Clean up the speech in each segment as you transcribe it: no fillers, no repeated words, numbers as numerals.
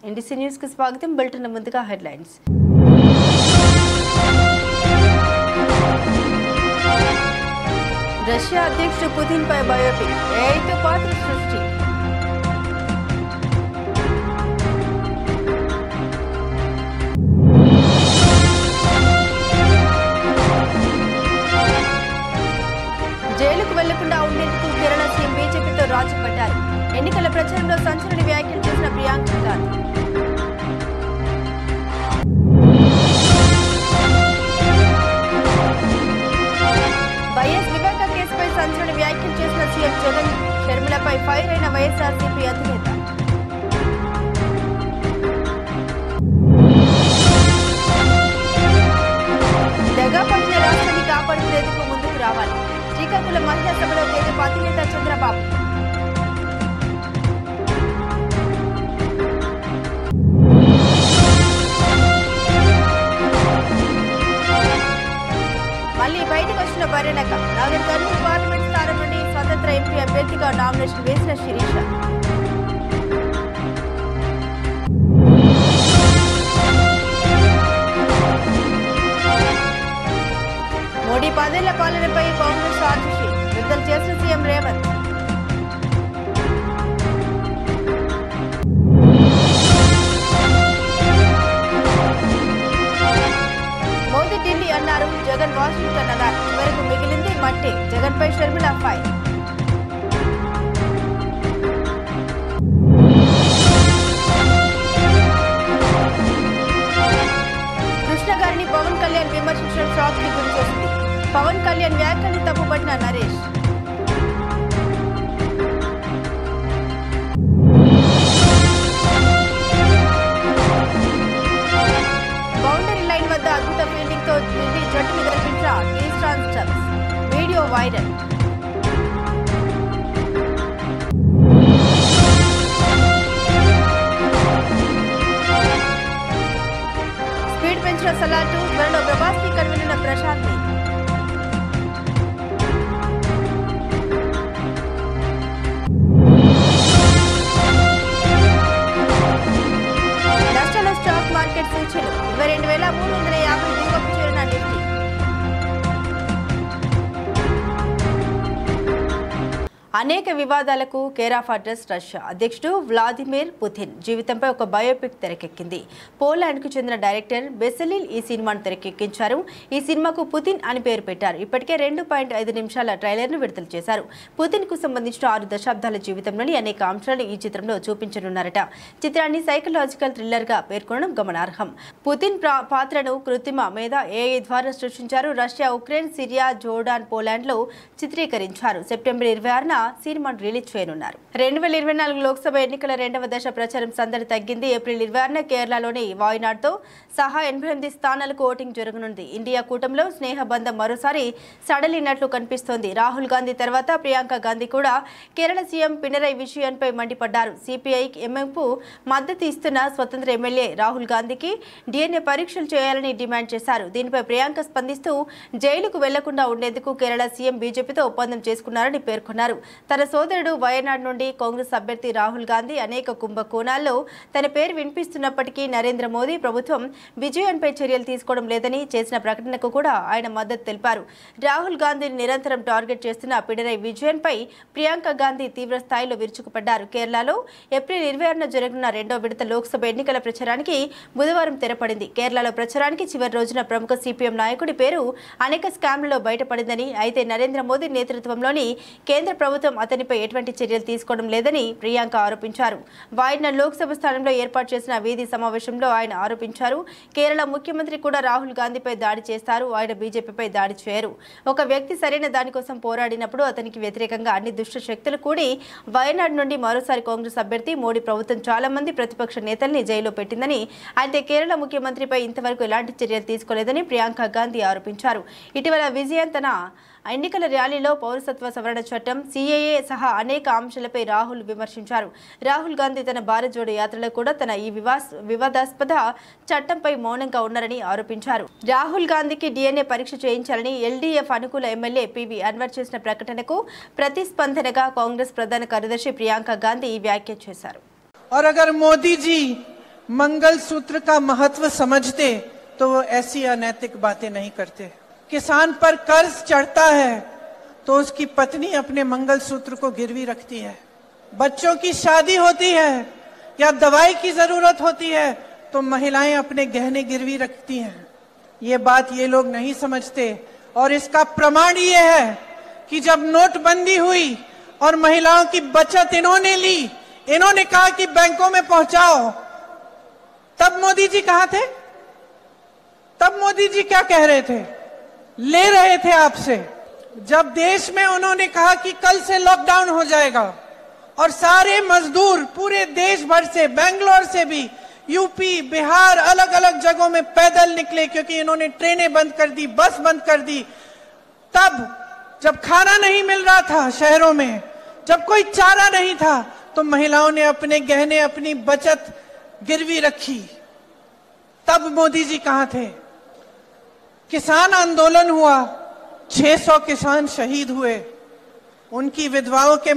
NDC news కి స్వాగతం. Bulletin ముందుగా హెడ్లైన్స్. రష్యా అధ్యక్షుడు పుతిన్ పై బయోపిక్, ఏఐతో పాత్ర సృష్టి. జైలుకు వెళ్లకుండా ఉండేందుకు కేరళ సీఎం బీజేపీతో రాజీ పడ్డారు. ఎన్నికల ప్రచారంలో సంచలన వ్యాఖ్యలు చేసిన ప్రియాంక గాంధీ. వైఎస్ వివేక కేసుపై సంచలన వ్యాఖ్యలు చేసిన సీఎం జగన్. షర్మిలపై ఫైర్ అయిన వైఎస్ఆర్సీపీ అధినేత. దగాపడిన రాష్ట్రాన్ని కాపాడుకునేందుకు ముందుకు రావాలి. శ్రీకాకుళం మహిళా సభలో తెదేపా అధినేత చంద్రబాబు. మళ్లీ బయటకు వచ్చిన బర్రెనక. నాగర్ కర్నూలు పార్లమెంట్ స్థానం నుండి స్వతంత్ర ఎంపీ అభ్యర్థిగా నామినేషన్ వేసిన శిరీష. మోడీ 10 ఏళ్ల పాలనపై కాంగ్రెస్ ఆర్టీసీ విడుదల చేసిన సీఎం రేవంత్. మోదీ ఢిల్లీ అన్నారు, జగన్ వాషింగ్టన్ అన్నారు. చివరకు మిగిలింది మట్టే. జగన్ పై షర్మిల ఫైర్. కృష్ణ గారిని పవన్ కళ్యాణ్ విమర్శించడం షాక్ కి గురి చేసింది. పవన్ కళ్యాణ్ వ్యాఖ్యల్ని తప్పుపట్టిన నరేష్. బౌండరీ లైన్ వద్ద అద్భుత ఫీల్డింగ్ తో ఢిల్లీ జట్టును గెలిపించిన టీస్టాన్ స్టబ్స్. Video viral. స్పీడ్ పెంచిన సలాటు. త్వరలో ప్రభాస్ ని కనుగొన్న ప్రశాంత్ ని. నష్టాల స్టాక్ మార్కెట్ సూచీలు 22,350 దిగువకు చేరిన నిఫ్టీ. అనేక వివాదాలకు కేర్ ఆఫ్ అడ్రస్ రష్యా అధ్యక్షుడు వ్లాదిమిర్ పుతిన్ జీవితంపై ఒక బయోపిక్ తెరకెక్కింది. పోలాండ్కు చెందిన డైరెక్టర్ బెసెలిల్ ఈ సినిమాను తెరకెక్కించారు. ఈ సినిమాకు పుతిన్ అని పేరు పెట్టారు. ఇప్పటికే 2.5 నిమిషాల ట్రైలర్ను విడుదల చేశారు. పుతిన్ కు సంబంధించిన 6 దశాబ్దాల జీవితంలోని అనేక అంశాలను ఈ చిత్రంలో చూపించనున్నారట. చిత్రాన్ని సైకలాజికల్ థ్రిల్లర్ గా పేర్కొనడం గమనార్హం. పుతిన్ పాత్రను కృత్రిమ మేధ ఏఐ ద్వారా సృష్టించారు. Russia, Ukraine, Syria, Jordan, Poland లో చిత్రీకరించారు. సెప్టెంబర్ 26న సినిమాను రిలీజ్ చేయనున్నారు. 2024 లోక్సభ ఎన్నికల 2వ దశ ప్రచారం సందడి తగ్గింది. ఏప్రిల్ 26న కేరళలోని వాయనాడ్తో సహా 88 స్థానాలకు ఓటింగ్ జరగనుంది. ఇండియా కూటమిలో స్నేహబంధం మరోసారి సడలినట్లు కనిపిస్తోంది. రాహుల్ గాంధీ తర్వాత ప్రియాంక గాంధీ కూడా కేరళ సీఎం పినరై విజయన్ పై మండిపడ్డారు. సిపిఐ ఎంఎంకు మద్దతు ఇస్తున్న స్వతంత్ర ఎమ్మెల్యే రాహుల్ గాంధీకి డిఎన్ఏ పరీక్షలు చేయాలని డిమాండ్ చేశారు. దీనిపై ప్రియాంక స్పందిస్తూ జైలుకు వెళ్లకుండా ఉండేందుకు కేరళ సీఎం బీజేపీతో ఒప్పందం చేసుకున్నారని పేర్కొన్నారు. తన సోదరుడు వయనాడ్ నుండి కాంగ్రెస్ అభ్యర్థి రాహుల్ గాంధీ అనేక కుంభకోణాల్లో తన పేరు వినిపిస్తున్నప్పటికీ నరేంద్ర మోదీ ప్రభుత్వం విజయన్పై చర్యలు తీసుకోవడం లేదని చేసిన ప్రకటనకు కూడా ఆయన మద్దతు తెలిపారు. రాహుల్ గాంధీని నిరంతరం టార్గెట్ చేస్తున్న పినరై విజయన్ పై ప్రియాంక గాంధీ తీవ్ర స్థాయిలో విరుచుకుపడ్డారు. కేరళలో ఏప్రిల్ 26న జరగనున్న 2వ విడత లోక్సభ ఎన్నికల ప్రచారానికి బుధవారం తెరపడింది. కేరళలో ప్రచారానికి చివరి రోజున ప్రముఖ సిపిఎం నాయకుడి పేరు అనేక స్కామ్లలో బయటపడిందని, అయితే నరేంద్ర మోదీ నేతృత్వంలోని కేంద్ర ప్రభుత్వం అతనిపై ఎటువంటి చర్యలు తీసుకోవడం లేదని ప్రియాంక ఆరోపించారు. వాయనాడ్ లోక్సభ స్థానంలో ఏర్పాటు చేసిన వీధి సమావేశంలో ఆయన ఆరోపించారు. కేరళ ముఖ్యమంత్రి కూడా రాహుల్ గాంధీపై దాడి చేస్తారు. ఆయన బీజేపీపై దాడి చేయరు. ఒక వ్యక్తి సరైన దానికోసం పోరాడినప్పుడు అతనికి వ్యతిరేకంగా అన్ని దుష్ట శక్తులు కూడి వయనాడ్ నుండి మరోసారి కాంగ్రెస్ అభ్యర్థి మోడీ ప్రభుత్వం చాలా మంది ప్రతిపక్ష నేతల్ని జైల్లో పెట్టిందని, అయితే కేరళ ముఖ్యమంత్రిపై ఇంతవరకు ఎలాంటి చర్యలు తీసుకోలేదని ప్రియాంక గాంధీ ఆరోపించారు. ఇటీవల విజయన్ తన ఎన్నికల ర్యాలీలో పౌరసత్వ సవరణ చట్టం, సిఏఏ సహా అనేక అంశాలపై రాహుల్ విమర్శించారు. రాహుల్ గాంధీ తన భారత్ జోడో యాత్రలో కూడా తన ఈ వివాదాస్పద చట్టంపై మౌనంగా ఉన్నారని ఆరోపించారు. రాహుల్ గాంధీకి డిఎన్ఏ పరీక్ష చేయించాలని ఎల్డీఎఫ్ అనుకూల ఎమ్మెల్యే పివి అన్వర్ చేసిన ప్రకటనకు ప్రతిస్పందనగా కాంగ్రెస్ ప్రధాన కార్యదర్శి ప్రియాంక గాంధీ ఈ వ్యాఖ్య చేశారు. और अगर मोदी जी मंगलसूत्र का महत्व समझते तो वो ऐसी अनैतिक बातें नहीं करते। किसान पर कर्ज चढ़ता है तो उसकी पत्नी अपने मंगलसूत्र को गिरवी रखती है। बच्चों की शादी होती है या दवाई की जरूरत होती है तो महिलाएं अपने गहने गिरवी रखती हैं। ये बात ये लोग नहीं समझते और इसका प्रमाण ये है कि जब नोटबंदी हुई और महिलाओं की बचत इन्होंने ली, इन्होंने कहा कि बैंकों में पहुंचाओ, तब मोदी जी कहां थे? तब मोदी जी क्या कह रहे थे? ले रहे थे आपसे। जब देश में उन्होंने कहा कि कल से लॉकडाउन हो जाएगा और सारे मजदूर पूरे देश भर से, बेंगलोर से भी, यूपी, बिहार, अलग अलग जगहों में पैदल निकले क्योंकि इन्होंने ट्रेनें बंद कर दी, बस बंद कर दी। तब जब खाना नहीं मिल रहा था शहरों में, जब कोई चारा नहीं था, तो महिलाओं ने अपने गहने, अपनी बचत गिरवी रखी। तब मोदी जी कहां थे? किसान आंदोलन हुआ, 600 किसान शहीद हुए, उनकी विधवाओं के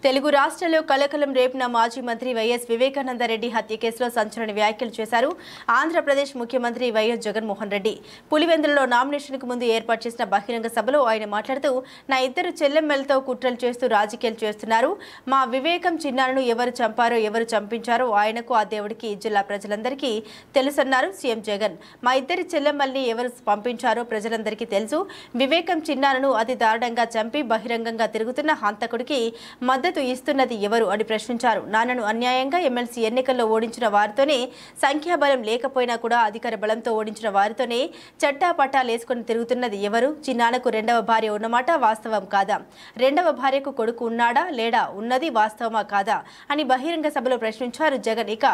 తెలుగు రాష్ట్రాల్లో కలకలం రేపిన మాజీ మంత్రి వైఎస్ వివేకానందరెడ్డి హత్య కేసులో సంచలన వ్యాఖ్యలు చేశారు ఆంధ్రప్రదేశ్ ముఖ్యమంత్రి వైఎస్ జగన్మోహన్ రెడ్డి. పులివెందులలో నామినేషన్కు ముందు ఏర్పాటు చేసిన బహిరంగ సభలో ఆయన మాట్లాడుతూ, నా ఇద్దరు చెల్లెమ్మలతో కుట్రలు చేస్తూ రాజకీయాలు చేస్తున్నారు. మా వివేకం చిన్నారను ఎవరు చంపారో, ఎవరు చంపించారో ఆయనకు, ఆ దేవుడికి, జిల్లా ప్రజలందరికీ తెలుసన్నారు సీఎం జగన్. మా ఇద్దరి చెల్లెమ్మల్ని ఎవరు పంపించారో ప్రజలందరికీ తెలుసు. వివేకం చిన్నారను అతి దారుణంగా చంపి బహిరంగంగా తిరుగుతున్న హంతకుడికి మద్దతు ఇస్తున్నది ఎవరు అని ప్రశ్నించారు. నాన్నను అన్యాయంగా ఎమ్మెల్సీ ఎన్నికల్లో ఓడించిన వారితోనే, సంఖ్యాబలం లేకపోయినా కూడా అధికార బలంతో ఓడించిన వారితోనే చట్టాపట్టాలేసుకుని తిరుగుతున్నది ఎవరు? చిన్నాన్నకు రెండవ భార్య ఉన్నమాట వాస్తవం కాదా? రెండవ భార్యకు కొడుకు ఉన్నాడా లేడా? ఉన్నది వాస్తవమా కాదా అని బహిరంగ సభలో ప్రశ్నించారు జగన్. ఇక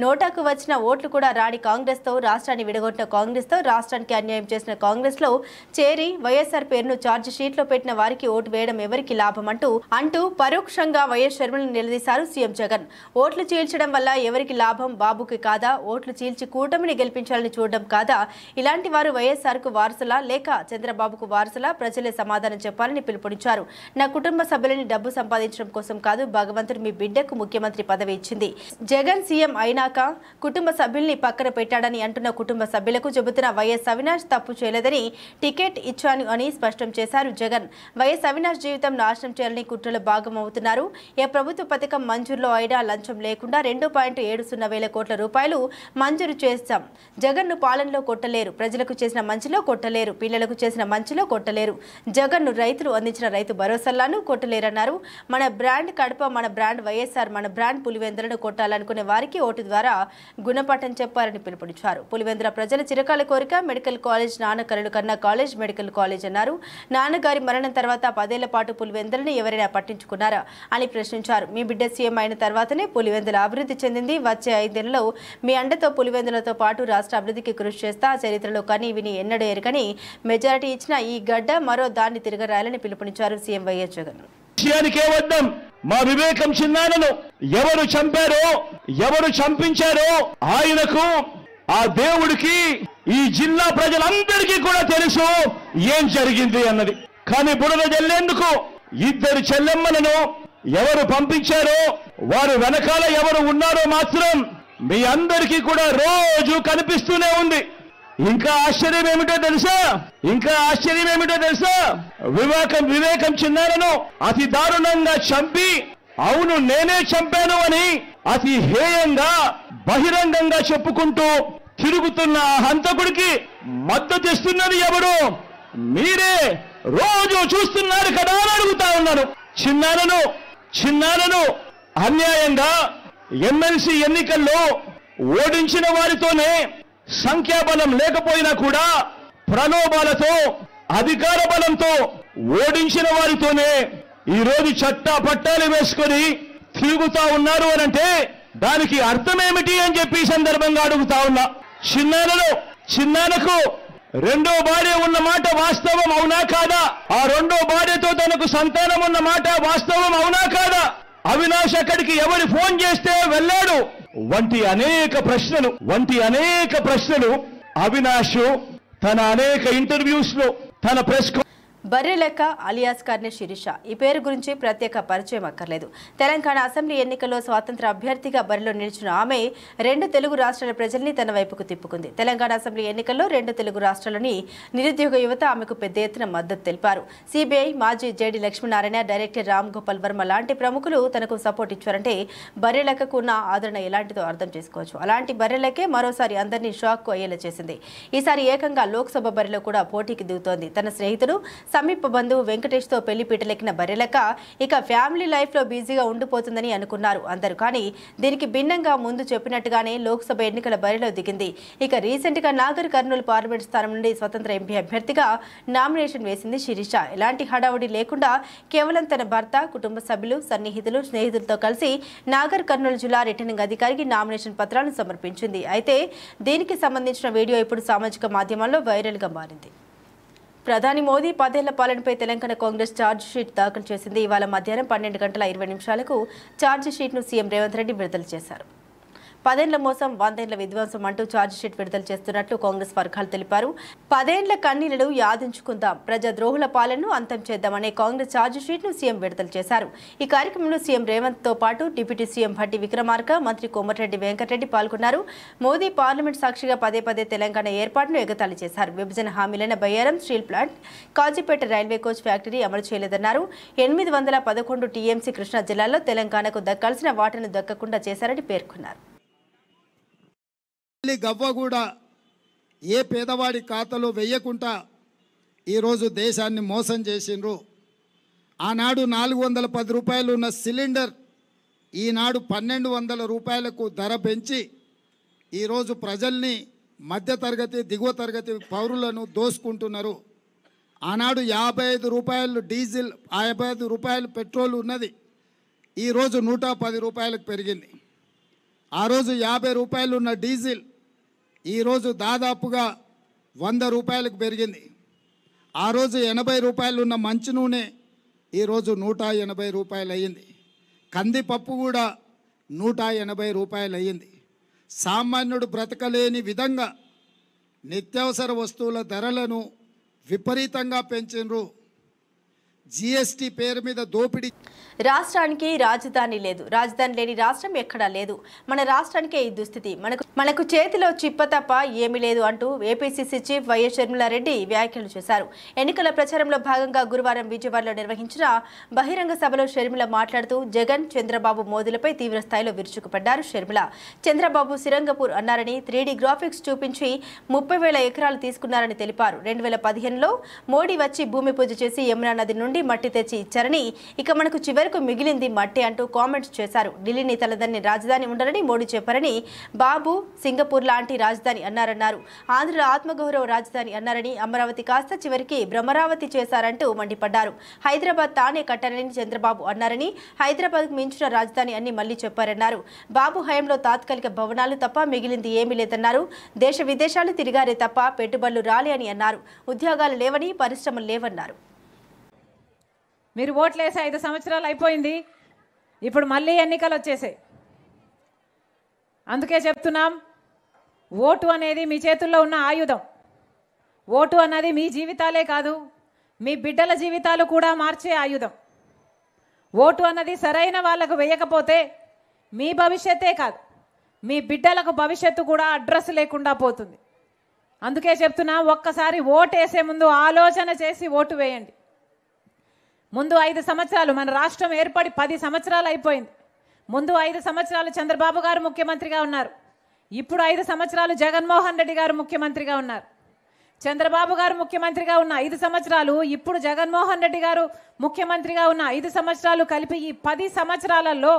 నోటాకు వచ్చిన ఓట్లు కూడా రాని కాంగ్రెస్తో, రాష్ట్రాన్ని విడగొట్టిన కాంగ్రెస్తో, రాష్ట్రానికి అన్యాయం చేసిన కాంగ్రెస్లో చేరి వైఎస్ఆర్ పేరును ఛార్జ్ షీట్లో పెట్టిన వారికి ఓటు వేయడం ఎవరికి లాభం అంటూ పరోక్షంగా వైఎస్ షర్మిలను నిలదీశారు సీఎం జగన్. ఓట్లు చీల్చడం వల్ల ఎవరికి లాభం? బాబుకి కాదా? ఓట్లు చీల్చి కూటమిని గెలిపించాలని చూడడం కాదా? ఇలాంటి వారు వైఎస్ఆర్ కు వారసులా లేక చంద్రబాబుకు వారసులా? ప్రజలే సమాధానం చెప్పాలని పిలుపునిచ్చారు. నా కుటుంబ సభ్యులని డబ్బు సంపాదించడం కోసం కాదు, భగవంతుడు మీ బిడ్డకు ముఖ్యమంత్రి పదవి ఇచ్చింది. జగన్ సీఎం అయినాక కుటుంబ సభ్యుల్ని పక్కన పెట్టాడని అంటున్న కుటుంబ సభ్యులకు చెబుతున్న వైఎస్ అవినాష్ తప్పు చేయలేదని, టికెట్ ఇచ్చాను అని స్పష్టం చేశారు జగన్. వైఎస్ అవినాష్ జీవితం నాశనం చేయాలని కుట్రలో భాగమవుతున్నారు. ఏ ప్రభుత్వ పథకం మంజూరులో అయినా లంచం లేకుండా 2.70 వేల కోట్ల రూపాయలు మంజూరు చేస్తాం. జగన్ను పాలనలో కొట్టలేరు, ప్రజలకు చేసిన మంచిలో కొట్టలేరు, పిల్లలకు చేసిన మంచిలో కొట్టలేరు. జగన్ను రైతులు అందించిన రైతు భరోసాలను కొట్టలేరన్నారు. మన బ్రాండ్ కడప, మన బ్రాండ్ వైఎస్ఆర్, మన బ్రాండ్ పులివెందులను కొట్టాలనుకునే వారికి ఓటు ద్వారా గుణపాఠం చెప్పాలని పిలుపునిచ్చారు. పులివెందుల ప్రజల చిరకాల కోరిక మెడికల్ కాలేజ్, నాన్న కలలు కన్నా కాలేజ్ మెడికల్ కాలేజ్ అన్నారు. నాన్నగారి మరణం తర్వాత 10 ఏళ్ల పాటు పులివెందులను ఎవరైనా పట్టించుకున్నారా అని ప్రశ్నించారు. మీ బిడ్డ సీఎం అయిన తర్వాతనే పులివెందుల అభివృద్ధి చెందింది. వచ్చే 5 ఏళ్లలో మీ అండతో పులివెందులతో పాటు రాష్ట్ర అభివృద్ధికి కృషి చేస్తా. చరిత్రలో కని విని ఎన్నడూ ఎరగని మెజారిటీ ఇచ్చిన ఈ గడ్డ మరో దాన్ని తిరగరాయాలని పిలుపునిచ్చారు సీఎం వైఎస్ జగన్. మా వివేకం చిన్నానను ఎవరు చంపారో, ఎవరు చంపించారో ఆయనకు, ఆ దేవుడికి, ఈ జిల్లా ప్రజలందరికీ కూడా తెలుసు ఏం జరిగింది అన్నది. కానీ బురద జల్లేందుకు ఇద్దరు చెల్లెమ్మలను ఎవరు పంపించారో, వారు వెనకాల ఎవరు ఉన్నారో మాత్రం మీ అందరికీ కూడా రోజు కనిపిస్తూనే ఉంది. ఇంకా ఆశ్చర్యం ఏమిటో తెలుసా? వివేకం చిన్నారను అతి దారుణంగా చంపి, అవును నేనే చంపాను అని అతి హేయంగా బహిరంగంగా చెప్పుకుంటూ తిరుగుతున్న హంతకుడికి మద్దతు ఇస్తున్నది ఎవరు? మీరే రోజు చూస్తున్నారు కదా అని అడుగుతా ఉన్నాను. చిన్నారను అన్యాయంగా ఎమ్మెల్సీ ఎన్నికల్లో ఓడించిన వారితోనే, సంఖ్యాబలం లేకపోయినా కూడా ప్రలోభాలతో, అధికార బలంతో ఓడించిన వారితోనే ఈరోజు చట్టా పట్టాలు వేసుకొని తిరుగుతా ఉన్నారు అనంటే దానికి అర్థమేమిటి అని చెప్పి సందర్భంగా అడుగుతా ఉన్నా. చిన్నానకు రెండో భార్య ఉన్న మాట వాస్తవం అవునా కాదా? ఆ రెండో భార్యతో తనకు సంతానం ఉన్న మాట వాస్తవం అవునా కాదా? అవినాష్ అక్కడికి ఎవరు ఫోన్ చేస్తే వెళ్ళాడు వంటి అనేక ప్రశ్నలు అవినాష్ తన అనేక ఇంటర్వ్యూస్ లో, తన ప్రెస్ బర్రెలెక్క అలియాస్ కార్నె శిరీష ఈ పేరు గురించి ప్రత్యేక పరిచయం అక్కర్లేదు. తెలంగాణ అసెంబ్లీ ఎన్నికల్లో స్వాతంత్ర అభ్యర్థిగా బరిలో నిలిచిన ఆమె 2 తెలుగు రాష్ట్రాల ప్రజల్ని తన వైపుకు తిప్పుకుంది. తెలంగాణ అసెంబ్లీ ఎన్నికల్లో 2 తెలుగు రాష్ట్రాలని నిరుద్యోగ యువత ఆమెకు పెద్ద ఎత్తున మద్దతు తెలిపారు. సిబిఐ మాజీ జేడి లక్ష్మీనారాయణ, డైరెక్టర్ రామ్ గోపాల్ వర్మ లాంటి ప్రముఖులు తనకు సపోర్ట్ ఇచ్చారంటే బర్రెలెక్కకు ఉన్న ఆదరణ ఎలాంటిదో అర్థం చేసుకోవచ్చు. అలాంటి బర్రెలెక్కే మరోసారి అందరినీ షాక్ అయ్యేలా చేసింది. ఈసారి ఏకంగా లోక్సభ బరిలో కూడా పోటీకి దిగుతోంది. తన స్నేహితుడు సమీప బంధువు వెంకటేష్తో పెళ్లి పీటలెక్కిన బర్రెలెక్క ఇక ఫ్యామిలీ లైఫ్లో బిజీగా ఉండిపోతుందని అనుకున్నారు అందరూ. కానీ దీనికి భిన్నంగా ముందు చెప్పినట్టుగానే లోక్సభ ఎన్నికల బరిలో దిగింది. ఇక రీసెంట్గా నాగర్ కర్నూలు పార్లమెంట్ స్థానం నుండి స్వతంత్ర ఎంపీ అభ్యర్థిగా నామినేషన్ వేసింది శిరీష. ఎలాంటి హడావుడి లేకుండా కేవలం తన భర్త, కుటుంబ సభ్యులు, సన్నిహితులు, స్నేహితులతో కలిసి నాగర్ కర్నూలు జిల్లా రిటర్నింగ్ అధికారికి నామినేషన్ పత్రాలను సమర్పించింది. అయితే దీనికి సంబంధించిన వీడియో ఇప్పుడు సామాజిక మాధ్యమాల్లో వైరల్గా మారింది. ప్రధాని మోదీ 10 ఏళ్ల పాలనపై తెలంగాణ కాంగ్రెస్ ఛార్జ్ షీట్ దాఖలు చేసింది. ఇవాళ మధ్యాహ్నం 12:20 ఛార్జ్ షీట్ను సీఎం రేవంత్ రెడ్డి విడుదల చేశారు. 10 ఏళ్ల మోసం, 100 ఏళ్ల విధ్వంసం అంటూ ఛార్జ్ షీట్ విడుదల చేస్తున్నట్లు కాంగ్రెస్ వర్గాలు తెలిపారు. 10 ఏళ్ల కన్నీళ్లను యాదించుకుందాం, ప్రజాద్రోహుల పాలనను అంతం చేద్దామనే కాంగ్రెస్ ఛార్జ్ షీట్ ను సీఎం విడుదల చేశారు. ఈ కార్యక్రమంలో సీఎం రేవంత్ తో పాటు డిప్యూటీ సీఎం భట్టి విక్రమార్క, మంత్రి కోమటిరెడ్డి వెంకటరెడ్డి పాల్గొన్నారు. మోదీ పార్లమెంట్ సాక్షిగా పదే తెలంగాణ ఏర్పాటును ఎగతాళి చేశారు. విభజన హామీలైన Bayyaram steel plant, Kazipet railway coach factory అమలు చేయలేదన్నారు. 811 టీఎంసీ కృష్ణా జిల్లాలో తెలంగాణకు దక్కాల్సిన వాటాను దక్కకుండా చేశారని పేర్కొన్నారు. గవ్వ కూడా ఏ పేదవాడి ఖాతాలో వెయ్యకుండా ఈరోజు దేశాన్ని మోసం చేసిండ్రు. ఆనాడు 410 రూపాయలు ఉన్న సిలిండర్ ఈనాడు 1200 రూపాయలకు ధర పెంచి ఈరోజు ప్రజల్ని మధ్యతరగతి, దిగువ తరగతి పౌరులను దోసుకుంటున్నారు. ఆనాడు 55 రూపాయలు డీజిల్, 55 రూపాయలు పెట్రోల్ ఉన్నది, ఈరోజు 110 రూపాయలకు పెరిగింది. ఆ రోజు 50 రూపాయలు ఉన్న డీజిల్ ఈరోజు దాదాపుగా 100 రూపాయలకు పెరిగింది. ఆ రోజు 80 రూపాయలు ఉన్న మంచి నూనె ఈరోజు 180 రూపాయలు అయ్యింది. కందిపప్పు కూడా 180 రూపాయలు అయ్యింది. సామాన్యుడు బ్రతకలేని విధంగా నిత్యావసర వస్తువుల ధరలను విపరీతంగా పెంచిండ్రు. జీఎస్టీ పేరు మీద దోపిడీ. రాష్ట్రానికి రాజధాని లేదు, రాజధాని లేని రాష్ట్రం ఎక్కడా లేదు. మన రాష్ట్రానికే ఈ దుస్థితి, మనకు చేతిలో చిప్ప తప్ప ఏమీ లేదు అంటూ ఏపీసీసీ చీఫ్ వైఎస్ షర్మిలారెడ్డి వ్యాఖ్యలు చేశారు. ఎన్నికల ప్రచారంలో భాగంగా గురువారం విజయవాడలో నిర్వహించిన బహిరంగ సభలో షర్మిల మాట్లాడుతూ జగన్, చంద్రబాబు మోదీలపై తీవ్ర స్థాయిలో విరుచుకుపడ్డారు. షర్మిల చంద్రబాబు సిరంగపూర్ అన్నారని, 3D గ్రాఫిక్స్ చూపించి 30,000 ఎకరాలు తీసుకున్నారని తెలిపారు. 2015లో మోడీ వచ్చి భూమి పూజ చేసి యమునా నది నుండి మట్టి తెచ్చి ఇచ్చారని, ఇక మనకు చివరకు మిగిలింది మట్టి అంటూ కామెంట్స్ చేశారు. ఢిల్లీని తలదన్ని రాజధాని ఉండాలని మోడీ చెప్పారని, బాబు సింగపూర్ లాంటి రాజధాని అన్నారన్నారు. ఆంధ్రుల ఆత్మగౌరవ రాజధాని అన్నారని, అమరావతి కాస్త చివరికి భ్రమరావతి చేశారంటూ మండిపడ్డారు. హైదరాబాద్ తానే కట్టారని చంద్రబాబు అన్నారని, హైదరాబాద్కు మించిన రాజధాని అని మళ్లీ చెప్పారన్నారు. బాబు హయాంలో తాత్కాలిక భవనాలు తప్ప మిగిలింది ఏమీ లేదన్నారు. దేశ విదేశాలు తిరిగారే తప్ప పెట్టుబడులు రాలే అని అన్నారు. ఉద్యోగాలు లేవని, పరిశ్రమలు లేవన్నారు. మీరు ఓట్లేసి 5 సంవత్సరాలు అయిపోయింది, ఇప్పుడు మళ్ళీ ఎన్నికలు వచ్చేసాయి. అందుకే చెప్తున్నాం, ఓటు అనేది మీ చేతుల్లో ఉన్న ఆయుధం. ఓటు అన్నది మీ జీవితాలే కాదు, మీ బిడ్డల జీవితాలు కూడా మార్చే ఆయుధం. ఓటు అన్నది సరైన వాళ్ళకు వేయకపోతే మీ భవిష్యత్తే కాదు, మీ బిడ్డలకు భవిష్యత్తు కూడా అడ్రస్ లేకుండా పోతుంది. అందుకే చెప్తున్నా, ఒక్కసారి ఓటు వేసే ముందు ఆలోచన చేసి ఓటు వేయండి. ముందు 5 సంవత్సరాలు, మన రాష్ట్రం ఏర్పడి 10 సంవత్సరాలు అయిపోయింది. ముందు 5 సంవత్సరాలు చంద్రబాబు గారు ముఖ్యమంత్రిగా ఉన్నారు. ఇప్పుడు 5 సంవత్సరాలు జగన్మోహన్ రెడ్డి గారు ముఖ్యమంత్రిగా ఉన్నారు. చంద్రబాబు గారు ముఖ్యమంత్రిగా ఉన్న 5 సంవత్సరాలు, ఇప్పుడు జగన్మోహన్ రెడ్డి గారు ముఖ్యమంత్రిగా ఉన్న 5 సంవత్సరాలు కలిపి ఈ 10 సంవత్సరాలలో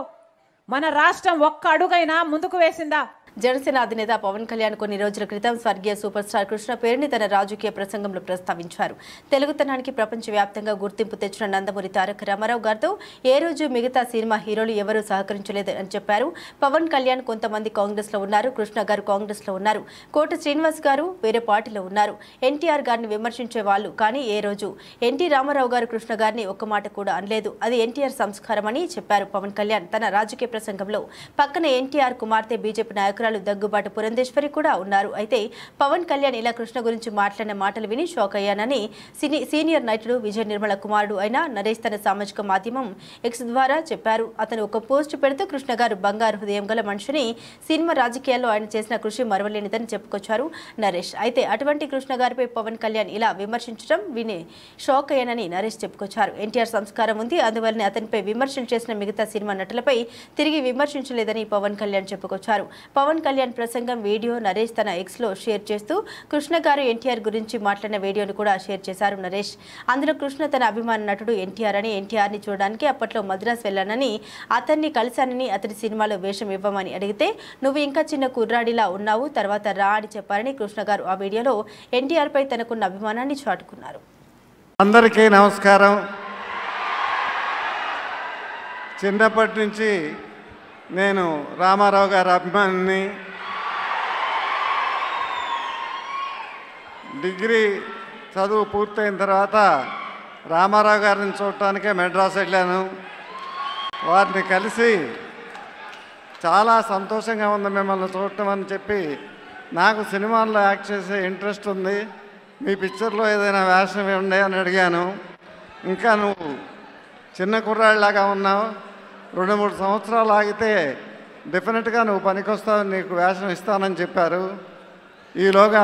మన రాష్ట్రం ఒక్క అడుగైనా ముందుకు వేసిందా? జనసేన అధినేత పవన్ కళ్యాణ్ కొన్ని రోజుల క్రితం స్వర్గీయ సూపర్ స్టార్ కృష్ణ పేరుని తన రాజకీయ ప్రసంగంలో ప్రస్తావించారు. తెలుగుతనానికి ప్రపంచవ్యాప్తంగా గుర్తింపు తెచ్చిన నందమూరి తారక రామారావు గారితో ఏ రోజు మిగతా సినిమా హీరోలు ఎవరూ సహకరించలేదు అని చెప్పారు. పవన్ కళ్యాణ్ కొంతమంది కాంగ్రెస్ లో ఉన్నారు, కృష్ణ గారు కాంగ్రెస్ లో ఉన్నారు, కోట శ్రీనివాస్ గారు వేరే పార్టీలో ఉన్నారు. ఎన్టీఆర్ గారిని విమర్శించే వాళ్ళు, కానీ ఏ రోజు ఎన్టీ రామారావు గారు కృష్ణ గారిని ఒక్క మాట కూడా అనలేదు. అది ఎన్టీఆర్ సంస్కారం అని చెప్పారు పవన్ కళ్యాణ్ తన రాజకీయ ప్రసంగంలో. పక్కన ఎన్టీఆర్ కుమార్తె బీజేపీ నాయకురాలు స్నేహితురాలు దగ్గుబాటి పురంధేశ్వరి కూడా ఉన్నారు. అయితే పవన్ కళ్యాణ్ ఇలా కృష్ణ గురించి మాట్లాడిన మాటలు విని షాక్ అయ్యానని సీనియర్ నటుడు విజయ నిర్మల కుమారుడు అయిన నరేష్ తన సామాజిక మాధ్యమం ఎక్స్ ద్వారా చెప్పారు. అతను ఒక పోస్ట్ పెడుతూ కృష్ణ గారు బంగారు హృదయం గల మనిషిని, సినిమా రాజకీయాల్లో ఆయన చేసిన కృషి మరవలేనిదని చెప్పుకొచ్చారు నరేష్. అయితే అటువంటి కృష్ణ గారిపై పవన్ కళ్యాణ్ ఇలా విమర్శించడం విని షాక్ అయ్యానని నరేష్ చెప్పుకొచ్చారు. ఎన్టీఆర్ సంస్కారం ఉంది, అందువల్లనే అతనిపై విమర్శలు చేసిన మిగతా సినిమా నటులపై తిరిగి విమర్శించలేదని పవన్ కళ్యాణ్ చెప్పుకొచ్చారు. పవన్ కళ్యాణ్ ప్రసంగం వీడియో నరేష్ తన ఎక్స్ లో షేర్ చేస్తూ కృష్ణ గారు ఎన్టీఆర్ గురించి మాట్లాడిన వీడియోను కూడా షేర్ చేశారు నరేష్. అందులో కృష్ణ తన అభిమాన నటుడు ఎన్టీఆర్ అని, ఎన్టీఆర్ ని చూడడానికి అప్పట్లో మద్రాసు వెళ్లానని, అతన్ని కలిశానని, అతని సినిమాలో వేషం ఇవ్వమని అడిగితే నువ్వు ఇంకా చిన్న కుర్రాడిలా ఉన్నావు, తర్వాత రా అని చెప్పారని కృష్ణ గారు ఆ వీడియోలో ఎన్టీఆర్ పై తనకున్న అభిమానాన్ని చాటుకున్నారు. అందరికీ నమస్కారం. చిన్నప్పటి నుంచి నేను రామారావు గారి అభిమానిని. డిగ్రీ చదువు పూర్తయిన తర్వాత రామారావు గారిని చూడటానికే మెడ్రాస్ వెళ్ళాను. వారిని కలిసి చాలా సంతోషంగా ఉంది మిమ్మల్ని చూడటం అని చెప్పి, నాకు సినిమాల్లో యాక్ట్ చేసే ఇంట్రెస్ట్ ఉంది, మీ పిక్చర్లో ఏదైనా వేషం ఇవ్వండి అని అడిగాను. ఇంకా నువ్వు చిన్న కుర్రాళ్ళలాగా ఉన్నావు, 2-3 సంవత్సరాలు ఆగితే డెఫినెట్గా నువ్వు పనికొస్తావు, నీకు వేషం ఇస్తానని చెప్పారు. ఈలోగా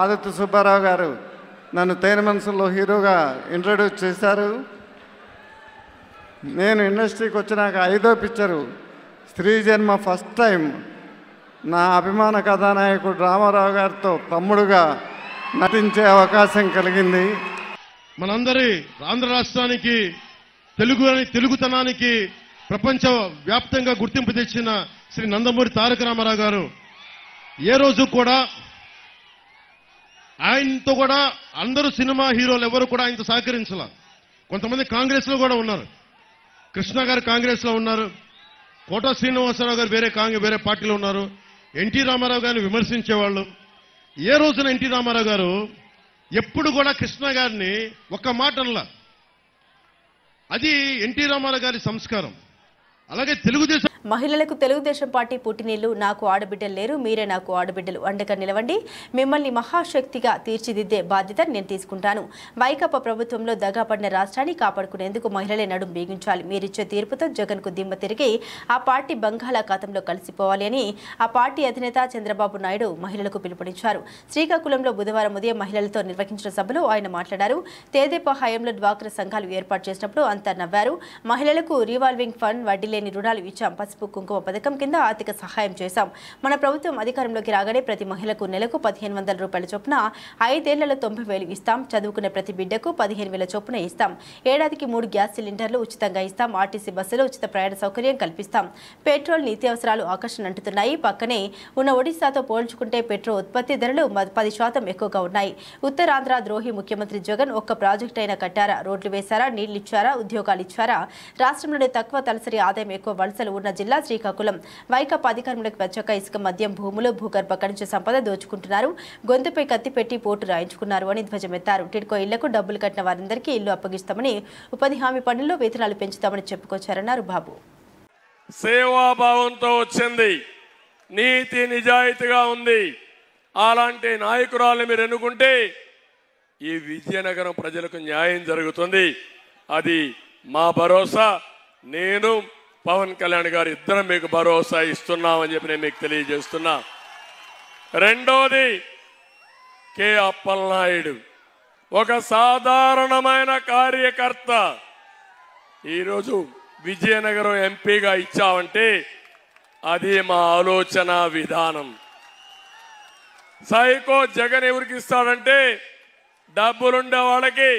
ఆదిత్య సుబ్బారావు గారు నన్ను తేనె మనసుల్లో హీరోగా ఇంట్రడ్యూస్ చేశారు. నేను ఇండస్ట్రీకి వచ్చినాక 5వ పిక్చరు స్త్రీ జన్మ ఫస్ట్ టైం నా అభిమాన కథానాయకుడు రామారావు గారితో తమ్ముడుగా నటించే అవకాశం కలిగింది. మనందరి ఆంధ్ర రాష్ట్రానికి తెలుగుతనానికి ప్రపంచ వ్యాప్తంగా గుర్తింపు తెచ్చిన శ్రీ నందమూరి తారక రామారావు గారు ఏ రోజు కూడా ఆయనతో కూడా అందరూ సినిమా హీరోలు ఎవరు కూడా ఆయనతో సహకరించాల. కొంతమంది కాంగ్రెస్ లో కూడా ఉన్నారు. కృష్ణ గారు కాంగ్రెస్ లో ఉన్నారు, కోట శ్రీనివాసరావు గారు వేరే పార్టీలో ఉన్నారు. ఎన్టీ రామారావు గారిని విమర్శించేవాళ్ళు. ఏ రోజున ఎన్టీ రామారావు గారు ఎప్పుడు కూడా కృష్ణ గారిని ఒక్క మాట అనలా. అది ఎన్టీ రామారావు గారి సంస్కారం. అలాగే తెలుగుదేశం మహిళలకు తెలుగుదేశం పార్టీ పుట్టినీళ్లు, నాకు ఆడబిడ్డలు లేరు, మీరే నాకు ఆడబిడ్డలు, అండగా నిలవండి, మిమ్మల్ని మహాశక్తిగా తీర్చిదిద్దే బాధ్యత నేను తీసుకుంటాను. వైకాపా ప్రభుత్వంలో దగాపడిన రాష్ట్రాన్ని కాపాడుకునేందుకు మహిళలే నడుం బిగించాలి. మీరిచ్చే తీర్పుతో జగన్కు దిమ్మ తిరిగి ఆ పార్టీ బంగాళాఖాతంలో కలిసిపోవాలి అని ఆ పార్టీ అధినేత చంద్రబాబు నాయుడు మహిళలకు పిలుపునిచ్చారు. శ్రీకాకుళంలో బుధవారం ఉదయం మహిళలతో నిర్వహించిన సభలో ఆయన మాట్లాడారు. తెదేపా హయాంలో డ్వాక్రా సంఘాలు ఏర్పాటు చేసినప్పుడు అంతా నవ్వారు. మహిళలకు రివాల్వింగ్ ఫండ్, వడ్డీ లేని రుణాలు ఇచ్చాం, పసుపు కుంకుమ పథకం కింద ఆర్థిక సహాయం చేశాం. మన ప్రభుత్వం అధికారంలోకి రాగానే ప్రతి మహిళకు నెలకు 1500 రూపాయల చొప్పున 5 ఏళ్లలో 90,000 ఇస్తాం. చదువుకునే ప్రతి బిడ్డకు 15,000 చొప్పున ఇస్తాం. ఏడాదికి 3 గ్యాస్ సిలిండర్లు ఉచితంగా ఇస్తాం. ఆర్టీసీ బస్సులో ఉచిత ప్రయాణ సౌకర్యం కల్పిస్తాం. పెట్రోల్ నిత్యావసరాలు ఆకర్షణ అంటున్నాయి. పక్కనే ఉన్న ఒడిశాతో పోల్చుకుంటే పెట్రోల్ ఉత్పత్తి ధరలు 10% ఎక్కువగా ఉన్నాయి. ఉత్తరాంధ్ర ద్రోహి ముఖ్యమంత్రి జగన్ ఒక్క ప్రాజెక్టు అయినా కట్టారా? రోడ్లు వేశారా? నీళ్లు ఇచ్చారా? ఉద్యోగాలు ఇచ్చారా? రాష్ట్రంలోనే తక్కువ తలసరి ఆదాయం ఎక్కువ వలసలు ఉన్న జిల్లా శ్రీకాకుళం. వైకాపా అధికారంలోకి వచ్చాక ఇసుక, మద్యం, భూములు, భూగర్భ ఖనిజ సంపద దోచుకుంటున్నారు, గొంతుపై కత్తి పెట్టి పోటు రాయించుకున్నారు అని ధ్వజమెత్తారు. టిడ్కో ఇళ్లకు డబ్బులు కట్టిన వారందరికీ ఇల్లు అప్పగిస్తామని, ఉపాధి హామీ పనుల్లో వేతనాలు పెంచుతామని చెప్పుకొచ్చారన్నారు బాబు. సేవాభావంతో వచ్చింది, నీతి నిజాయితీగా ఉంది. అలాంటి నాయకురాలు మీరు ఎన్నుకుంటే ఈ విజయనగరం ప్రజలకు న్యాయం జరుగుతుంది. అది మా భరోసా. నేను పవన్ కళ్యాణ్ గారు ఇద్దరం మీకు భరోసా ఇస్తున్నామని చెప్పి నేను మీకు తెలియజేస్తున్నా. రెండోది, కె అప్పలనాయుడు ఒక సాధారణమైన కార్యకర్త. ఈరోజు విజయనగరం ఎంపీగా ఇచ్చామంటే అది మా ఆలోచన విధానం. సైకో జగన్ ఎవరికి ఇస్తాడంటే డబ్బులుండే వాళ్ళకి,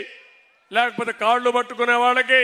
లేకపోతే కాళ్ళు పట్టుకునే వాళ్ళకి,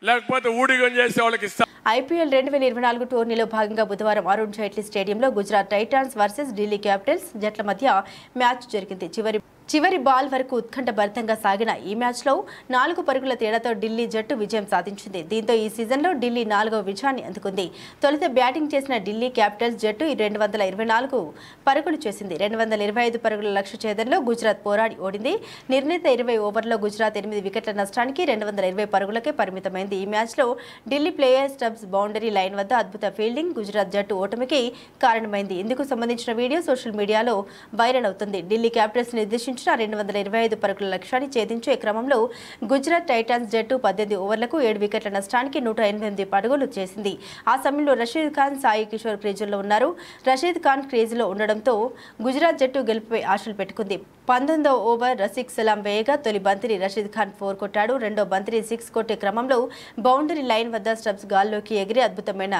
లేకపోతే ఊడిగం చేసే వాళ్ళకి ఇస్తారు. ఐపీఎల్ 2024 టోర్నీలో భాగంగా బుధవారం అరుణ్ జైట్లీ స్టేడియంలో Gujarat Titans versus Delhi Capitals జట్ల మధ్య మ్యాచ్ జరిగింది. చివరి చివరి బాల్ వరకు ఉత్కంఠభరితంగా సాగిన ఈ మ్యాచ్లో 4 పరుగుల తేడాతో ఢిల్లీ జట్టు విజయం సాధించింది. దీంతో ఈ సీజన్లో ఢిల్లీ 4వ విజయాన్ని అందుకుంది. తొలుత బ్యాటింగ్ చేసిన ఢిల్లీ క్యాపిటల్స్ జట్టు 224 పరుగులు చేసింది. 225 పరుగుల లక్ష్య ఛేదనలో గుజరాత్ పోరాడి ఓడింది. నిర్ణీత 20 ఓవర్లో గుజరాత్ 8 వికెట్ల నష్టానికి 220 పరుగులకే పరిమితమైంది. ఈ మ్యాచ్లో Delhi player Stubbs boundary line వద్ద అద్భుత ఫీల్డింగ్ గుజరాత్ జట్టు ఓటమికి కారణమైంది. ఇందుకు సంబంధించిన వీడియో సోషల్ మీడియాలో వైరల్ అవుతుంది. ఢిల్లీ క్యాపిటల్స్ నిర్దేశించిన 225 పరుగుల లక్ష్యాన్ని ఛేదించే క్రమంలో గుజరాత్ టైటాన్స్ జట్టు 18 ఓవర్లకు 7 వికెట్ల నష్టానికి 188 పరుగులు చేసింది. ఆ సమయంలో రషీద్ ఖాన్, సాయి కిషోర్ క్రీజుల్లో ఉన్నారు. రషీద్ ఖాన్ క్రీజులో ఉండడంతో గుజరాత్ జట్టు గెలుపుపై ఆశలు పెట్టుకుంది. 19వ ఓవర్ రసిక్ సలాం వేయగా తొలి బంతిని రషీద్ ఖాన్ 4 కొట్టాడు. రెండో బంతిని 6 కొట్టే క్రమంలో బౌండరీ లైన్ వద్ద స్టబ్స్ గాల్లోకి ఎగిరి అద్భుతమైన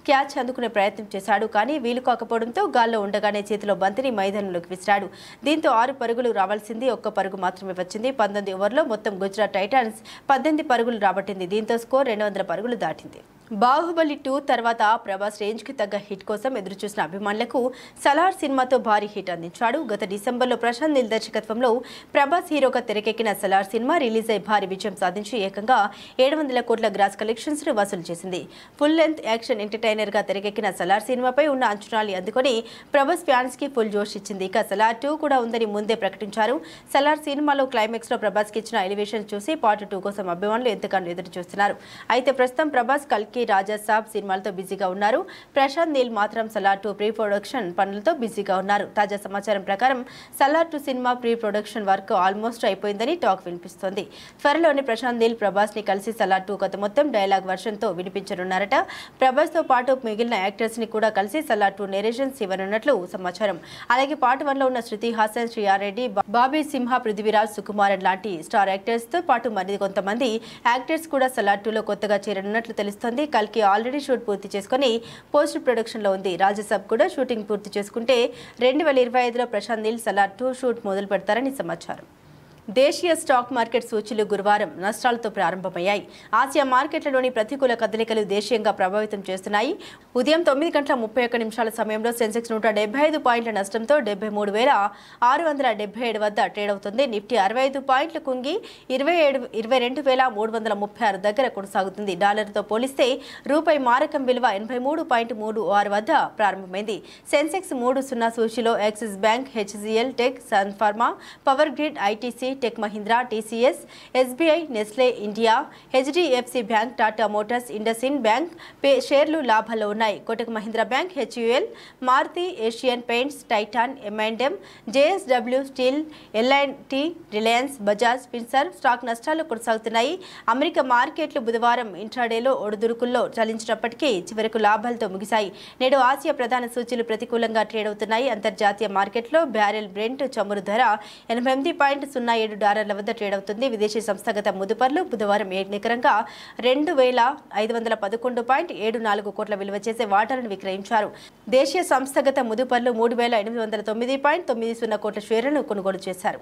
క్యాచ్ అందుకునే ప్రయత్నం చేశాడు. కానీ వీలు కాకపోవడంతో గాల్లో ఉండగానే చేతిలో బంతిని మైదానంలోకి విసిరాడు. దీంతో 6 పరుగులు రావాల్సింది 1 పరుగు మాత్రమే వచ్చింది. 19 ఓవర్లో మొత్తం గుజరాత్ టైటాన్స్ 18 పరుగులు రాబట్టింది. దీంతో స్కోర్ 200 పరుగులు దాటింది. బాహుబలి 2 తర్వాత ప్రభాస్ రేంజ్ కి తగ్గ హిట్ కోసం ఎదురుచూసిన అభిమానులకు సలార్ సినిమాతో భారీ హిట్ అందించాడు. గత డిసెంబర్లో ప్రశాంత్ నీల్ దర్శకత్వంలో ప్రభాస్ హీరోగా తెరకెక్కిన సలార్ సినిమా రిలీజ్ అయి భారీ విజయం సాధించి ఏకంగా 700 కోట్ల గ్రాస్ కలెక్షన్స్ ను వసూలు చేసింది. ఫుల్ లెంత్ యాక్షన్ ఎంటర్టైనర్ గా తెరకెక్కిన సలార్ సినిమాపై ఉన్న అంచనాలు అందుకొని ప్రభాస్ ఫ్యాన్స్ కి ఫుల్ జోష్ ఇచ్చింది. ఇక సలార్ 2 కూడా ఉందని ముందే ప్రకటించారు. సలార్ సినిమాలో క్లైమాక్స్ లో ప్రభాస్ కి ఇచ్చిన ఎలివేషన్ చూసి పార్ట్ 2 కోసం అభిమానులు ఎంతగానో ఎదురు చూస్తున్నారు. అయితే ప్రస్తుతం ప్రభాస్ కల్కి రాజా సాబ్ సినిమాలతో బిజీగా ఉన్నారు. ప్రశాంత్ నీల్ మాత్రం సలార్ 2 ప్రీ ప్రొడక్షన్ పనులతో బిజీగా ఉన్నారు. తాజా సమాచారం ప్రకారం Salaar 2 cinema pre production work almost అయిపోయిందని టాక్ వినిపిస్తోంది. త్వరలోనే ప్రశాంత్ నీల్ ప్రభాస్ ని కలిసి సలార్ 2 కొత్త మొత్తం డైలాగ్ వర్షన్ తో వినిపించనున్నారట. ప్రభాస్ తో పాటు మిగిలిన యాక్టర్స్ ని కూడా కలిసి సలార్ 2 నేరేషన్స్ ఇవ్వనున్నట్లు సమాచారం. అలాగే పార్ట్ 1 లో ఉన్న శృతి హాసన్, శ్రీయారెడ్డి, బాబీ సింహ, పృథ్వీరాజ్, సుకుమారన్ లాంటి స్టార్ యాక్టర్స్ తో పాటు మరి కొంతమంది యాక్టర్స్ కూడా సలార్ 2 లో కొత్తగా చేరనున్నట్లు తెలుస్తోంది. కల్కి ఆల్రెడీ షూట్ పూర్తి చేసుకుని పోస్ట్ ప్రొడక్షన్ లో ఉంది. రాజసాబ్ కూడా షూటింగ్ పూర్తి చేసుకుంటే 2025లో ప్రశాంత్ నీల్ సలార్ 2 షూట్ మొదలు పెడతారని సమాచారం. దేశీయ స్టాక్ మార్కెట్ సూచీలు గురువారం నష్టాలతో ప్రారంభమయ్యాయి. ఆసియా మార్కెట్లలోని ప్రతికూల కదలికలు దేశీయంగా ప్రభావితం చేస్తున్నాయి. ఉదయం 9:31 సమయంలో సెన్సెక్స్ 175 పాయింట్ల నష్టంతో 73,677 వద్ద ట్రేడ్ అవుతుంది. నిఫ్టీ 65 పాయింట్లు కుంగి 22,336 దగ్గర కొనసాగుతుంది. డాలర్తో పోలిస్తే రూపాయి మారకం విలువ 83.36 వద్ద ప్రారంభమైంది. సెన్సెక్స్ 300 సూచీలో Axis Bank, HCL Tech, Sun Pharma, Power Grid, ITC, Tech Mahindra, TCS, SBI, Nestle India, HDFC Bank, Tata Motors, IndusInd Bank షేర్లు లాభాల్లో ఉన్నాయి. Kotak Mahindra Bank, HUL, Maruti, Asian Paints, Titan, M&M, JSW Steel, LIT, Reliance, Bajaj Finserv stock నష్టాలు కొనసాగుతున్నాయి. America మార్కెట్లు బుధవారం ఇంట్రాడేలో ఒడిదుడుకుల్లో చలించినప్పటికీ చివరకు లాభాలతో ముగిశాయి. నేడు ఆసియా ప్రధాన సూచీలు ప్రతికూలంగా ట్రేడ్ అవుతున్నాయి. అంతర్జాతీయ మార్కెట్లో బ్యారెల్ బ్రెంట్ చమురు ధర $88.07 వద్ద ట్రేడ్ అవుతుంది. విదేశీ సంస్థాగత ముదుపర్లు బుధవారం నికరంగా 2,511.74 కోట్ల విలువ చేసే వాటాలను విక్రయించారు. దేశీయ సంస్థాగత ముదుపర్లు 3,809.90 కోట్ల షేర్లను కొనుగోలు చేశారు.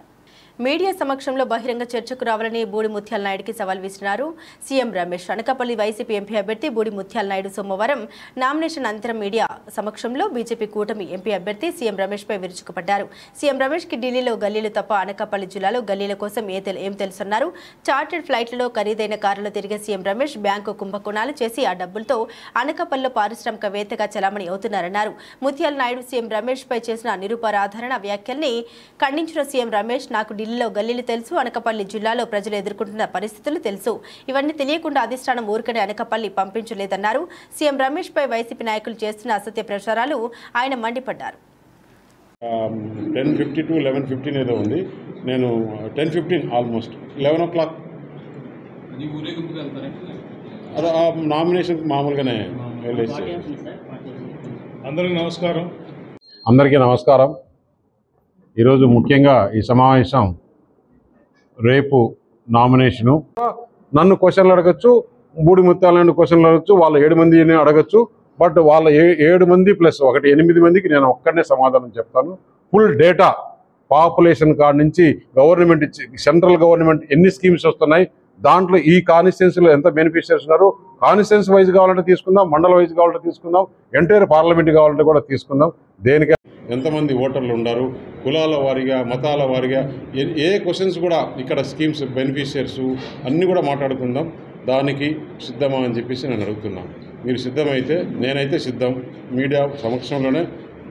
మీడియా సమక్షంలో బహిరంగ చర్చకు రావాలని బూడి ముత్యాల నాయుడుకి సవాల్ విసిరారు CM Ramesh. Anakapalli YCP MP అభ్యర్థి బూడి ముత్యాల నాయుడు సోమవారం నామినేషన్ అనంతరం మీడియా సమక్షంలో బీజేపీ కూటమి ఎంపీ అభ్యర్థి సీఎం రమేష్ పై విరుచుకుపడ్డారు. సీఎం రమేష్ కి ఢిల్లీలో గల్లీలు తప్ప అనకాపల్లి జిల్లాలో గల్లీల కోసం ఏం తెలుసన్నారు. చార్టెడ్ ఫ్లైట్లలో ఖరీదైన కారులో తిరిగే సీఎం రమేష్ బ్యాంకు కుంభకోణాలు చేసి ఆ డబ్బులతో అనకాపల్లిలో పారిశ్రామికవేత్తగా చలామణి అవుతున్నారన్నారు. ముత్యాల నాయుడు సీఎం రమేష్ పై చేసిన నిరూపరాధారణ వ్యాఖ్యల్ని ఖండించిన సీఎం రమేష్, నాకు ఢిల్లీలో గల్లీలు తెలుసు, అనకాపల్లి జిల్లాలో ప్రజలు ఎదుర్కొంటున్న పరిస్థితులు తెలుసు. ఇవన్నీ తెలియకుండా అధిష్టానం ఊరికనే అనకాపల్లి పంపించలేదన్నారు. సీఎం రమేష్ పై వైసీపీ నాయకులు చేస్తున్న అసత్య ప్రచారాలు ఆయన మండిపడ్డారు. 10:50 to 11:15 ఏదో ఉంది. నేను 10:15 ఆల్మోస్ట్ 11 o'clock అదే నామినేషన్ మామూలుగానే వెళ్ళేసి. అందరికీ నమస్కారం. ఈరోజు ముఖ్యంగా ఈ సమావేశం రేపు నామినేషను. నన్ను క్వశ్చన్లు అడగచ్చు, బూడి ముత్యాలను క్వశ్చన్లు అడగచ్చు, వాళ్ళ 7 మందిని అడగచ్చు. బట్ వాళ్ళ 7 మంది ప్లస్ 8 మందికి నేను ఒక్కడనే సమాధానం చెప్తాను. ఫుల్ డేటా పాపులేషన్ కాడి నుంచి గవర్నమెంట్ సెంట్రల్ గవర్నమెంట్ ఎన్ని స్కీమ్స్ వస్తున్నాయి, దాంట్లో ఈ కాన్స్టిట్యున్సీలో ఎంత బెనిఫిషియర్స్ ఉన్నారు, కాన్స్టిట్యున్సీ వైజ్ కావాలంటే తీసుకుందాం, మండల వైజ్ కావాలంటే తీసుకుందాం, ఎంటైర్ పార్లమెంట్ కావాలంటే కూడా తీసుకుందాం. దేనికి ఎంతమంది ఓటర్లు ఉన్నారు, కులాల వారీగా, మతాల వారీగా ఏ క్వశ్చన్స్ కూడా ఇక్కడ స్కీమ్స్ బెనిఫిషియర్స్ అన్నీ కూడా మాట్లాడుకుందాం. దానికి సిద్ధమా అని చెప్పేసి నేను అడుగుతున్నాను. మీరు సిద్ధమైతే నేనైతే సిద్ధం. మీడియా సమక్షంలోనే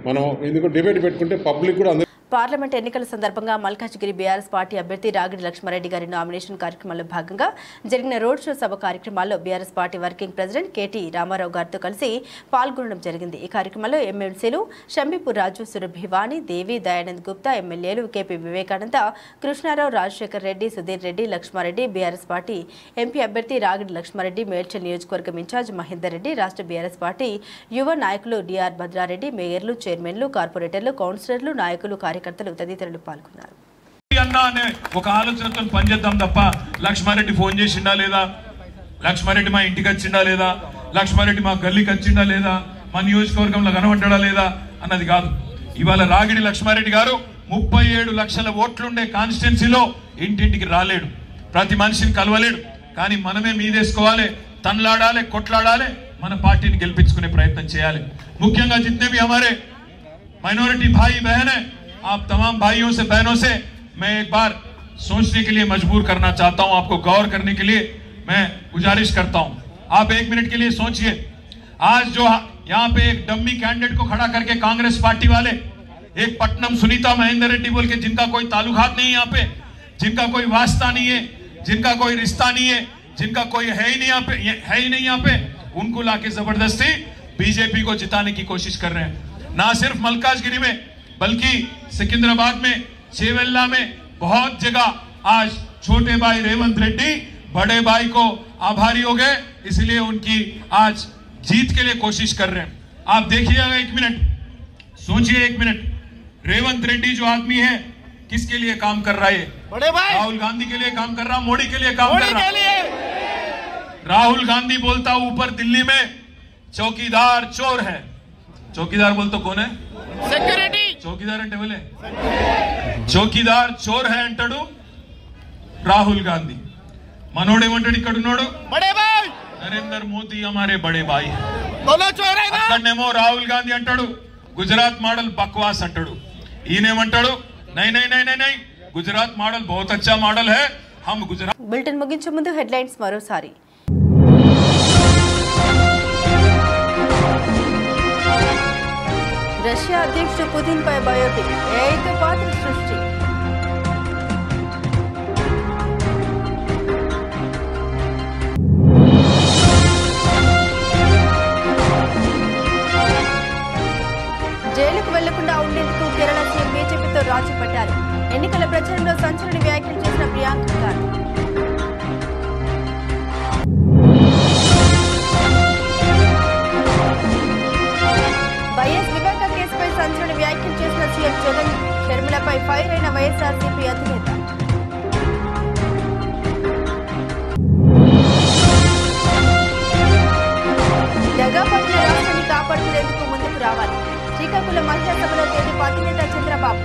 మనం ఎందుకు డిబేట్ పెట్టుకుంటే పబ్లిక్ కూడా పార్లమెంట్ ఎన్నికల సందర్భంగా మల్కాజ్గిరి బీఆర్ఎస్ పార్టీ అభ్యర్థి రాగిడి లక్ష్మారెడ్డి గారి నామినేషన్ కార్యక్రమంలో భాగంగా జరిగిన రోడ్ షో సభ కార్యక్రమాల్లో BRS party working president KT Ramarao గారితో కలిసి పాల్గొనడం జరిగింది. ఈ కార్యక్రమంలో ఎమ్మెల్సీలు షంబీపూర్ రాజు, సురభివాణి, దేవి, దయానంద్ గుప్తా, ఎమ్మెల్యేలు KP Vivekananda, Krishnarao, Rajasekhar Reddy, Sudhir Reddy, Laxmareddy, BRS party MP అభ్యర్థి రాగిడి లక్ష్మారెడ్డి, మేడ్చల్ నియోజకవర్గం ఇన్ఛార్జ్ మహేందర్ రెడ్డి, రాష్ట్ర బీఆర్ఎస్ పార్టీ యువ నాయకులు డిఆర్ భద్రారెడ్డి, మేయర్లు, చైర్మన్లు, కార్పొరేటర్లు, కౌన్సిలర్లు, నాయకులు, కార్యకర్తలు తదితరులు పాల్గొన్నారు. ఒక ఆలోచనతో పనిచేద్దాం తప్ప లక్ష్మారెడ్డి ఫోన్ చేసిండా లేదా, లక్ష్మారెడ్డి మా ఇంటికి వచ్చిండా లేదా, లక్ష్మారెడ్డి మా గల్లీకి వచ్చిండా లేదా, మా నియోజకవర్గంలో కనబడ్డా లేదా అన్నది కాదు. ఇవాళ రాగిడి లక్ష్మారెడ్డి గారు 37 లక్షల ఓట్లుండే కాన్స్టిట్యున్సీలో ఇంటింటికి రాలేడు, ప్రతి మనిషిని కలవలేడు. కానీ మనమే మీదేసుకోవాలి, తన్లాడాలి, కొట్లాడాలి, మన పార్టీని గెలిపించుకునే ప్రయత్నం చేయాలి. ముఖ్యంగా जितने भी हमारे माइनॉरिटी भाई बहन है, आप तमाम भाइयों से बहनों से मैं एक बार सोचने के लिए मजबूर करना चाहता हूं, आपको गौर करने के लिए मैं गुजारिश करता हूं. आप 1 मिनट के लिए सोचिए. आज जो यहाँ पे एक डम्मी कैंडिडेट को खड़ा करके कांग्रेस पार्टी वाले, एक पटनम सुनीता महेंद्र रेड्डी बोल के, जिनका कोई ताल्लुकात नहीं है यहाँ पे, जिनका कोई वास्ता नहीं है, जिनका कोई रिश्ता नहीं है, जिनका कोई है ही नहीं यहाँ पे, उनको लाके जबरदस्ती बीजेपी को जिताने की कोशिश कर रहे हैं. ना सिर्फ मलकाजगिरी में बल्कि सिकंदराबाद में, चेवेल्ला में, बहुत जगह आज छोटे भाई रेवंत रेड्डी बड़े भाई को आभारी हो गए, इसलिए उनकी आज जीत के लिए कोशिश कर रहे हैं. आप देखिएगा, 1 मिनट सोचिए, 1 मिनट. रेवंत रेड्डी जो आदमी है किसके लिए काम कर रहा है? बड़े भाई राहुल गांधी के लिए काम कर रहा, मोदी के लिए काम कर रहा. राहुल गांधी बोलता ऊपर दिल्ली में चौकीदार चोर है. चौकीदार बोलते कौन है? सेक्यूरिटी. चौकीदार అంటే बोले చౌకీదార్ చోర్ హై అంటాడు రాహుల్ గాంధీ. మనోడేమంటాడు ఇక్కడ ఉన్నాడు? బడే భాయ్ నరేంద్ర మోదీ हमारे बड़े भाई है. बोलो చోర్ है ना. అక్కడనేమో రాహుల్ గాంధీ అంటాడు గుజరాత్ మోడల్ బక్వాస్ అంటాడు. ఈయనేమంటాడు नहीं नहीं नहीं नहीं नहीं, गुजरात मॉडल बहुत अच्छा मॉडल है, हम गुजरात. బులెటిన్ ముగించే ముందు హెడ్లైన్స్ మరోసారి. రష్యా అధ్యక్షుడు పుతిన్ పై బయోపిక్, ఏఐతో పాత్ర సృష్టి. జైలుకు వెళ్లకుండా ఉండేందుకు కేరళ సీఎం బీజేపీతో రాజీ పడ్డారు. ఎన్నికల ప్రచారంలో సంచలన వ్యాఖ్యలు చేసిన ప్రియాంక గాంధీ. వైఎస్ వివేక కేసుపై సంచలన వ్యాఖ్యలు చేసిన సీఎం జగన్, షర్మిలపై ఫైర్ అయిన వైఎస్ఆర్సీపీ అధినేత. దగాపడిన రాష్ట్రాన్ని కాపాడుకునేందుకు ముందుకు రావాలి. శ్రీకాకుళం మహిళా సభలో తెదేపా అధినేత చంద్రబాబు.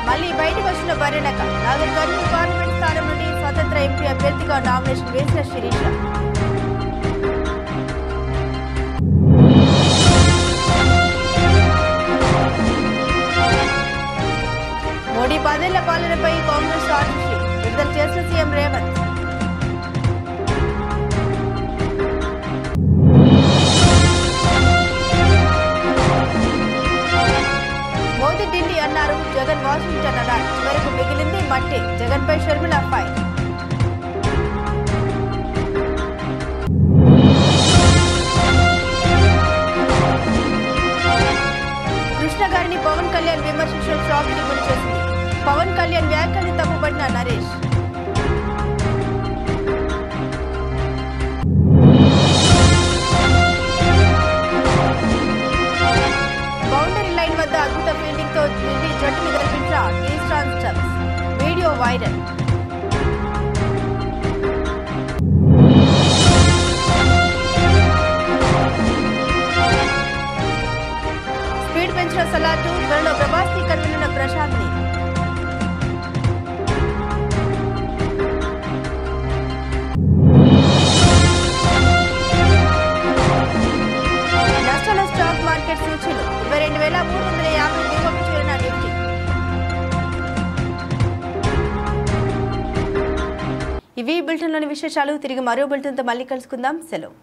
మళ్లీ బయటకు వచ్చిన బర్రెనక, నాగర్ కర్నూలు పార్లమెంట్ స్థానం నుండి స్వతంత్ర ఎంపీ అభ్యర్థిగా నామినేషన్ వేసిన శిరీష. మోడీ 10 ఏళ్ల పాలనపై కాంగ్రెస్ ఆర్టీసీ విడుదల చేసిన సీఎం రేవంత్. మోదీ ఢిల్లీ అన్నారు, జగన్ వాషింగ్టన్ అన్నారు. చివరకు మిగిలింది మట్టే. జగన్పై షర్మిల ఫైర్. కృష్ణ గారిని పవన్ కళ్యాణ్ విమర్శించడం షాక్ కి గురి చేసింది. పవన్ కళ్యాణ్ వ్యాఖ్యల్ని తప్పుపట్టిన నరేష్. బౌండరీ లైన్ వద్ద అద్భుత ఫీల్డింగ్ తో ఢిల్లీ జట్టుని గెలిపించిన టీస్టాన్ స్టబ్స్. Video viral. స్పీడ్ పెంచిన సలాటు, త్వరలో ప్రభాస్ ని కనుగొన్న ప్రశాంత్ ని. ఇవి బులెటిన్లోని విశేషాలు. తిరిగి మరో బులెటిన్తో మళ్ళీ కలుసుకుందాం. సెలవు.